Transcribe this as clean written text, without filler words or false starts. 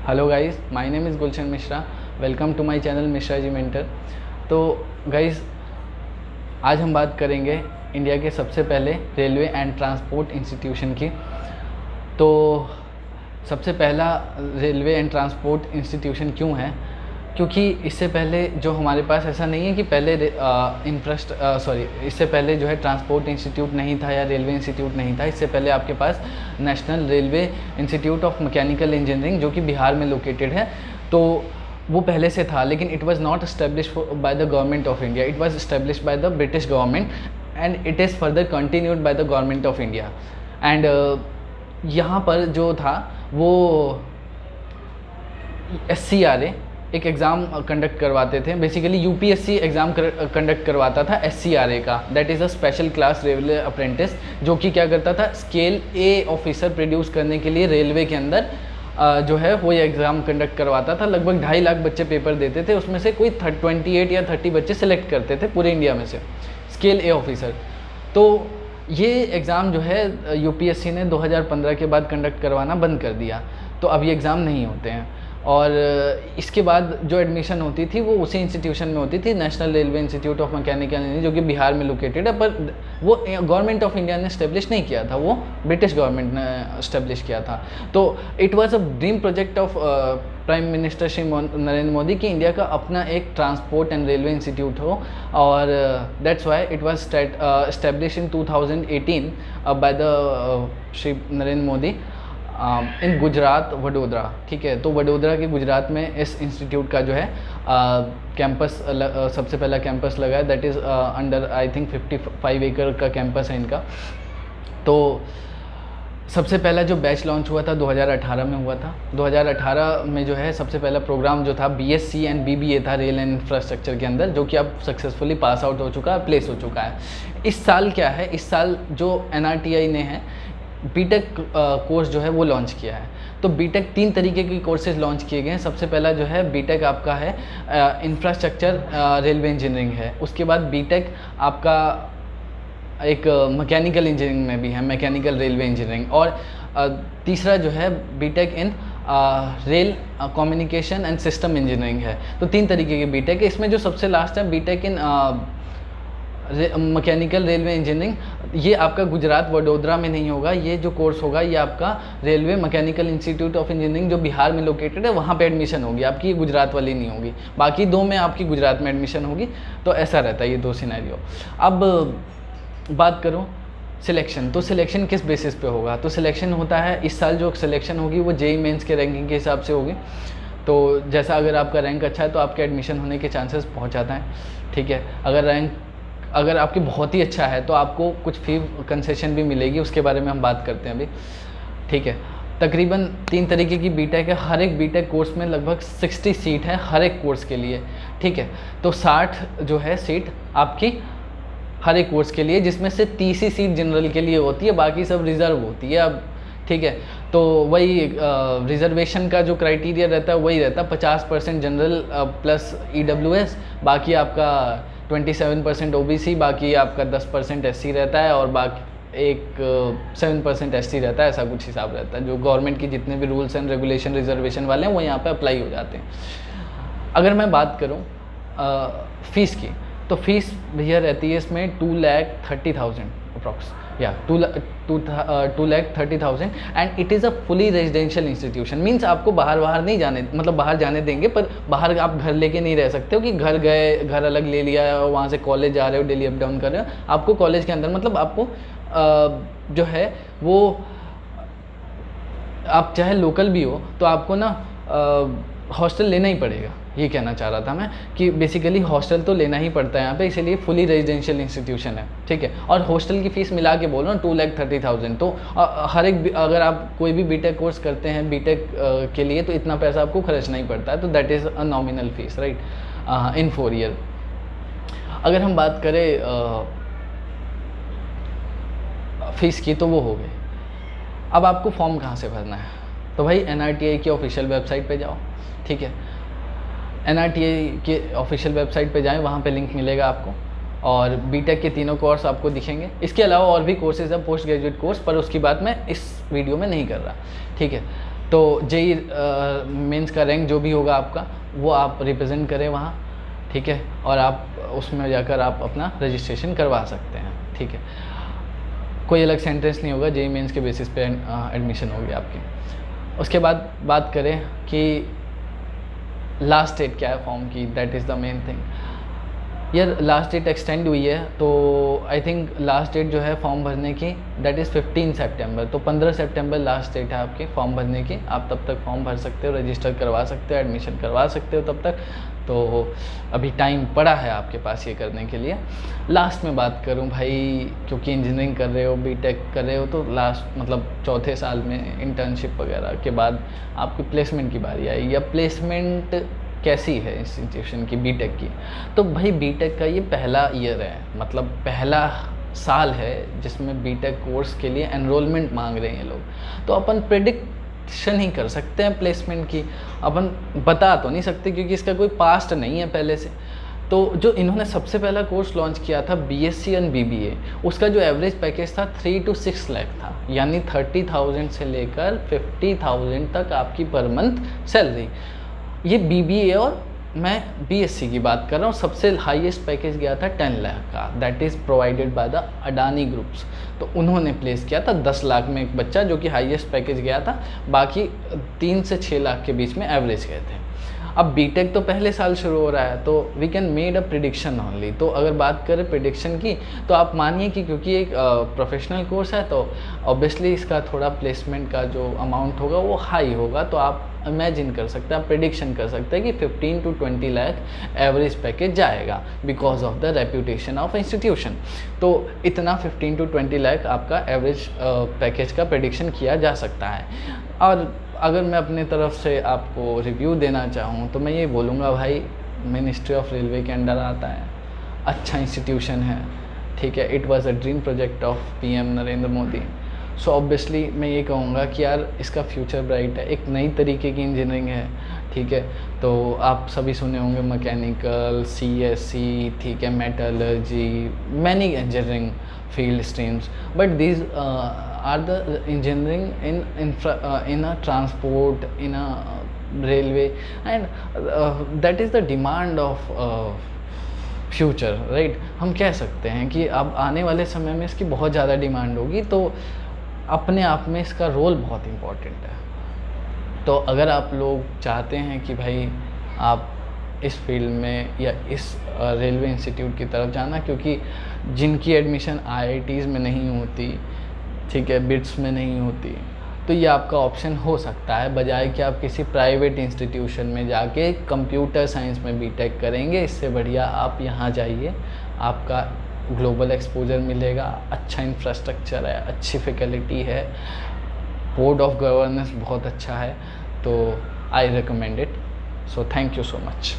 Hello guys, my name is Gulshan Mishra. Welcome to my channel Mishra ji mentor. तो guys, आज हम बात करेंगे इंडिया के सबसे पहले रेलवे एंड ट्रांसपोर्ट इंस्टीट्यूशन की। तो सबसे पहला रेलवे एंड ट्रांसपोर्ट इंस्टीट्यूशन क्यों है? क्योंकि इससे पहले जो हमारे पास ऐसा नहीं है कि पहले इससे पहले जो है ट्रांसपोर्ट इंस्टीट्यूट नहीं था या रेलवे इंस्टीट्यूट नहीं था। इससे पहले आपके पास national railway institute of mechanical engineering जो कि बिहार में लोकेटेड है, तो वो पहले से था, लेकिन it was not establish by the government of India. It was establish by the British government and it is further continued by the government of India. And यहाँ पर जो था वो SCRA एक एग्ज़ाम कंडक्ट करवाते थे। बेसिकली UPSC एग्ज़ाम कंडक्ट करवाता था SCRA का, that is a special class railway apprentice, जो कि क्या करता था, स्केल A ऑफिसर प्रोड्यूस करने के लिए रेलवे के अंदर जो है वो ये एग्ज़ाम कंडक्ट करवाता था। लगभग 2.5 लाख बच्चे पेपर देते थे, उसमें से कोई 28 या 30 बच्चे सिलेक्ट करते थे पूरे इंडिया में से, स्केल A ऑफिसर। तो ये एग्ज़ाम जो है UPSC ने 2015 के बाद कंडक्ट करवाना बंद कर दिया, तो अब ये एग्ज़ाम नहीं होते हैं। और इसके बाद जो एडमिशन होती थी वो उसी इंस्टीट्यूशन में होती थी, national railway institute of mechanical engineering, जो कि बिहार में लोकेटेड है। पर वो गवर्नमेंट ऑफ इंडिया ने इस्टेब्लिश नहीं किया था, वो ब्रिटिश गवर्नमेंट ने इस्टेब्लिश किया था। तो it was a dream project of prime minister Shri Narendra Modi कि इंडिया का अपना एक ट्रांसपोर्ट एंड रेलवे इंस्टीट्यूट हो, और that's why it was establish in 2018 by the Shri Narendra Modi in Gujarat, Vadodara. ठीक है, तो वडोदरा के गुजरात में इस इंस्टीट्यूट का जो है कैंपस सबसे पहला कैंपस लगा है। That is under I think 55 एकड़ का कैंपस है इनका। तो सबसे पहला जो बैच लॉन्च हुआ था 2018 में हुआ था। 2018 में जो है सबसे पहला प्रोग्राम जो था BSc एंड BBA था रेल एंड इंफ्रास्ट्रक्चर के अंदर, जो कि अब सक्सेसफुली पास आउट हो चुका है, प्लेस हो चुका है। इस साल क्या है, इस साल जो NRTI ने है बीटेक कोर्स जो है वो लॉन्च किया है। तो बीटेक 3 तरीके के कोर्सेज लॉन्च किए गए हैं। सबसे पहला जो है बीटेक आपका है इंफ्रास्ट्रक्चर रेलवे इंजीनियरिंग है। उसके बाद बीटेक आपका एक मैकेनिकल इंजीनियरिंग में भी है, मैकेनिकल रेलवे इंजीनियरिंग। और तीसरा जो है B Tech in rail communication and system engineering है। तो 3 तरीके के बीटेक है। इसमें जो सबसे लास्ट है B Tech in mechanical railway engineering, ये आपका गुजरात वडोदरा में नहीं होगा। ये जो कोर्स होगा ये आपका railway mechanical institute of engineering जो बिहार में लोकेटेड है वहाँ पे एडमिशन होगी आपकी, गुजरात वाली नहीं होगी। बाकी 2 में आपकी गुजरात में एडमिशन होगी। तो ऐसा रहता है ये 2 सिनेरियो। अब बात करूँ सिलेक्शन, तो सिलेक्शन किस बेसिस पे होगा? तो सिलेक्शन होता है, इस साल जो सिलेक्शन होगी वो JEE मेंस के रैंकिंग के हिसाब से होगी। तो जैसा अगर आपका रैंक अच्छा है तो आपके एडमिशन होने के चांसेस बहुत ज़्यादा हैं। ठीक है, अगर आपकी बहुत ही अच्छा है तो आपको कुछ फी कंसेशन भी मिलेगी, उसके बारे में हम बात करते हैं अभी। ठीक है, तकरीबन 3 तरीके की बीटेक है। हर एक बीटेक कोर्स में लगभग 60 सीट है हर एक कोर्स के लिए। ठीक है, तो 60 जो है सीट आपकी हर एक कोर्स के लिए, जिसमें से 30 ही सीट जनरल के लिए होती है, बाकी सब रिज़र्व होती है। अब ठीक है, तो वही रिजर्वेशन का जो क्राइटेरिया रहता है वही रहता है, 50% जनरल प्लस EWS, बाकी आपका 27% OBC, बाकी आपका 10% SC रहता है, और बाकी एक 7% SC रहता है। ऐसा कुछ हिसाब रहता है। जो गवर्नमेंट की जितने भी रूल्स एंड रेगुलेशन रिजर्वेशन वाले हैं वो यहाँ पे अप्लाई हो जाते हैं। अगर मैं बात करूँ फ़ीस की, तो फीस भैया रहती है इसमें 2,30,000 अप्रॉक्स, या 2,30,000। And it is a fully residential institution. Means आपको बाहर नहीं जाने, मतलब बाहर जाने देंगे, पर बाहर आप घर लेके नहीं रह सकते हो कि घर गए, घर अलग ले लिया और वहाँ से कॉलेज जा रहे हो, डेली अप डाउन कर रहे हो। आपको कॉलेज के अंदर, मतलब आपको जो है वो, आप चाहे लोकल भी हो तो आपको ना हॉस्टल लेना ही पड़ेगा। ये कहना चाह रहा था मैं कि बेसिकली हॉस्टल तो लेना ही पड़ता है यहाँ पे, इसीलिए फुली रेजिडेंशियल इंस्टीट्यूशन है। ठीक है, और हॉस्टल की फ़ीस मिला के बोल रहा हूँ 2,30,000। तो हर एक, अगर आप कोई भी बीटेक कोर्स करते हैं बीटेक के लिए, तो इतना पैसा आपको खर्चना ही पड़ता है। तो that is a nominal fees, right, in 4 year. अगर हम बात करें फ़ीस की, तो वो हो गई। अब आपको फॉर्म कहाँ से भरना है? तो भाई NRTI की ऑफिशियल वेबसाइट पे जाओ। ठीक है, NRTI के ऑफिशियल वेबसाइट पे जाएं, वहाँ पे लिंक मिलेगा आपको। और बीटेक के तीनों कोर्स आपको दिखेंगे। इसके अलावा और भी कोर्सेज है पोस्ट ग्रेजुएट कोर्स, पर उसकी बात मैं इस वीडियो में नहीं कर रहा। ठीक है, तो जेई मेंस का रैंक जो भी होगा आपका वो आप रिप्रेजेंट करें वहाँ, ठीक है, और आप उसमें जाकर आप अपना रजिस्ट्रेशन करवा सकते हैं, ठीक है। कोई अलग सेंटेंस नहीं होगा, जेई मेंस के बेसिस पे एडमिशन होगी आपकी। उसके बाद बात करें कि लास्ट डेट क्या है फॉर्म की, that is the main thing. यार लास्ट डेट एक्सटेंड हुई है, तो आई थिंक लास्ट डेट जो है फॉर्म भरने की दैट इज़ 15 सितंबर, तो 15 सितंबर लास्ट डेट है आपकी फॉर्म भरने की। आप तब तक फॉर्म भर सकते हो, रजिस्टर करवा सकते हो, एडमिशन करवा सकते हो तब तक, तो अभी टाइम पड़ा है आपके पास ये करने के लिए। लास्ट में बात करूं भाई, क्योंकि इंजीनियरिंग कर रहे हो, बीटेक कर रहे हो, तो लास्ट मतलब चौथे साल में इंटर्नशिप वगैरह के बाद आपकी प्लेसमेंट की बारी आई, या प्लेसमेंट कैसी है इंस्टीट्यूशन की बीटेक की। तो भाई बीटेक का ये पहला ईयर है, मतलब पहला साल है जिसमें बीटेक कोर्स के लिए एनरोलमेंट मांग रहे हैं ये लोग। तो अपन प्रेडिक्शन ही कर सकते हैं प्लेसमेंट की, अपन बता तो नहीं सकते क्योंकि इसका कोई पास्ट नहीं है पहले से। तो जो इन्होंने सबसे पहला कोर्स लॉन्च किया था बीएससी एंड बीबीए, उसका जो एवरेज पैकेज था 3 to 6 लाख था, यानी 30,000 से लेकर 50,000 तक आपकी पर मंथ सैलरी। ये बीबीए और मैं बीएससी की बात कर रहा हूँ। सबसे हाईएस्ट पैकेज गया था 10 लाख का, that is provided by the Adani groups. तो उन्होंने प्लेस किया था 10 लाख में एक बच्चा, जो कि हाईएस्ट पैकेज गया था। बाकी 3 से 6 लाख के बीच में एवरेज गए थे। अब बीटेक तो पहले साल शुरू हो रहा है, तो we can made a prediction only. तो अगर बात करें प्रिडिक्शन की, तो आप मानिए कि क्योंकि एक प्रोफेशनल कोर्स है, तो ऑब्वियसली इसका थोड़ा प्लेसमेंट का जो अमाउंट होगा वो हाई होगा। तो आप इमेजिन कर सकते हैं, आप प्रिडिक्शन कर सकते हैं कि 15 to 20 लाख एवरेज पैकेज जाएगा because of the reputation of institution. तो इतना 15 to 20 लाख आपका एवरेज पैकेज का प्रिडिक्शन किया जा सकता है। और अगर मैं अपने तरफ से आपको रिव्यू देना चाहूँ तो मैं ये बोलूँगा भाई, मिनिस्ट्री ऑफ रेलवे के अंडर आता है, अच्छा इंस्टीट्यूशन है, ठीक है। It was a dream project of PM Narendra Modi. So obviously मैं ये कहूँगा कि यार इसका फ्यूचर ब्राइट है, एक नई तरीके की इंजीनियरिंग है, ठीक है। तो आप सभी सुने होंगे मैकेनिकल, सीएससी, ठीक है, metallurgy, many engineering field streams, but these are the engineering in a transport, in a railway, and that is the demand of future, right? हम कह सकते हैं कि अब आने वाले समय में इसकी बहुत ज़्यादा डिमांड होगी, तो अपने आप में इसका रोल बहुत इम्पॉर्टेंट है। तो अगर आप लोग चाहते हैं कि भाई आप इस फील्ड में या इस रेलवे इंस्टीट्यूट की तरफ जाना, क्योंकि जिनकी एडमिशन आईआईटीज़ में नहीं होती, ठीक है, बिट्स में नहीं होती, तो ये आपका ऑप्शन हो सकता है, बजाय कि आप किसी प्राइवेट इंस्टीट्यूशन में जाके कंप्यूटर साइंस में बीटेक करेंगे। इससे बढ़िया आप यहाँ जाइए, आपका ग्लोबल एक्सपोजर मिलेगा, अच्छा इंफ्रास्ट्रक्चर है, अच्छी फैकल्टी है, बोर्ड ऑफ गवर्नेंस बहुत अच्छा है। तो I recommend it. So thank you so much.